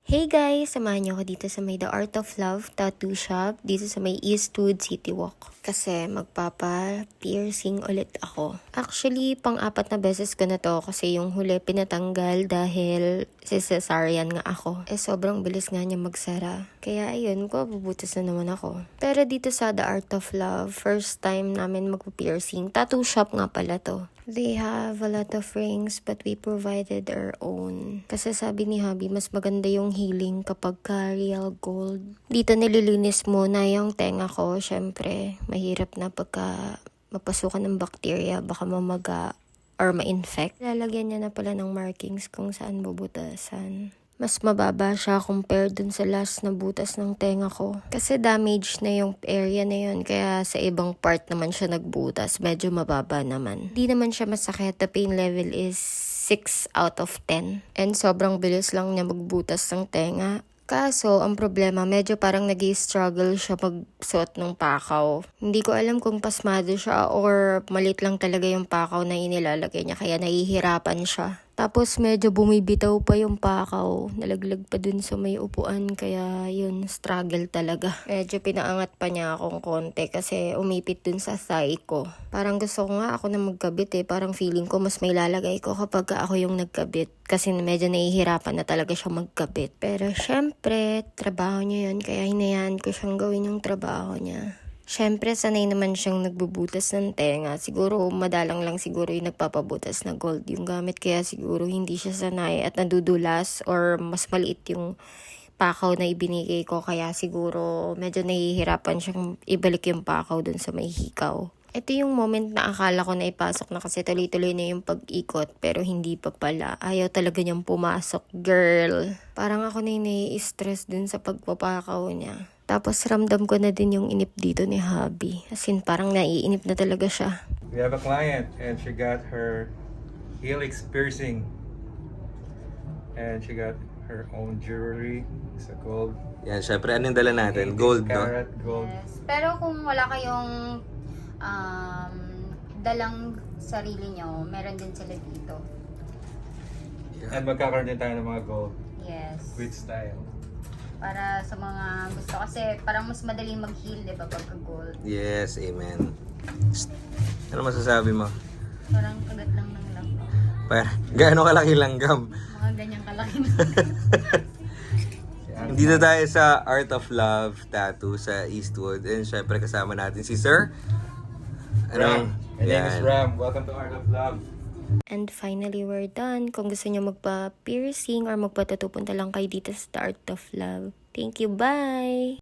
Hey guys! Samahan niyo ako dito sa may The Art of Love Tattoo Shop dito sa may Eastwood City Walk. Kasi magpapa-piercing ulit ako. Actually, pang-apat na beses ko na to kasi yung huli pinatanggal dahil cesarean nga ako. Sobrang bilis nga niya magsara. Kaya ayun, bubutas na naman ako. Pero dito sa The Art of Love, first time namin magpa-piercing. Tattoo shop nga pala to. They have a lot of rings but we provided our own. Kasi sabi ni Habi, mas maganda yung healing kapag ka real gold. Dito nililinis muna yung tenga ko. Syempre, mahirap na pagka mapasukan ng bacteria, baka mamaga or ma-infect. Lalagyan niya na pala ng markings kung saan bubutasan. Mas mababa siya compared dun sa last na butas ng tenga ko. Kasi damage na yung area na yun. Kaya sa ibang part naman siya nagbutas. Medyo mababa naman. Di naman siya masakit. The pain level is 6 out of 10. And sobrang bilis lang niya magbutas ng tenga. Kaso, ang problema, medyo parang nag-struggle siya magsuot ng pakaw. Hindi ko alam kung pasmado siya or malit lang talaga yung pakaw na inilalagay niya. Kaya nahihirapan siya. Tapos medyo bumibitaw pa yung pakaw. Nalaglag pa dun sa may upuan. Kaya yun, struggle talaga. Medyo pinaangat pa niya akong konti kasi umipit dun sa thigh ko. Parang gusto ko nga ako na magkabit Parang feeling ko mas may lalagay ko kapag ako yung nagkabit. Kasi medyo nahihirapan na talaga siya magkabit. Pero syempre, trabaho niya yun. Kaya hinayaan ko siyang gawin yung trabaho niya. Syempre, sanay naman siyang nagbubutas ng tenga. Siguro, madalang lang siguro yung nagpapabutas na gold yung gamit. Kaya siguro hindi siya sanay at nadudulas or mas maliit yung pakaw na ibinigay ko. Kaya siguro medyo nahihirapan siyang ibalik yung pakaw dun sa may hikaw. Ito yung moment na akala ko na ipasok na kasi tuloy-tuloy na yung pag-ikot pero hindi pa pala. Ayaw talaga niyang pumasok, girl. Parang ako na yung nai-stress dun sa pagpapakaw niya. Tapos ramdam ko na din yung inip dito ni Habi. As in, parang naiinip na talaga siya. We have a client and she got her helix piercing. And she got her own jewelry. It's a gold. Yan, syempre, anong dala natin? Gold, no? Carat gold. Yes. Pero kung wala kayong dalang sarili nyo, meron din sila dito. And magkakaroon din tayo ng mga gold. Yes. With style. Para sa mga gusto. Kasi parang mas madaling mag-heal, di ba, pagka gold. Yes, amen. Ano masasabi mo? Parang kagat lang ng langgam. Gaano kalaki langgam? Mga ganyang kalaki na. Dito tayo sa Art of Love Tattoo sa Eastwood. And syempre kasama natin si Sir. Ram. My name is Yan. Ram. Welcome to Art of Love. And finally, we're done. Kung gusto niyo magpa-piercing or magpa-tattoo, punta lang kayo dito sa The Art of Love. Thank you, bye!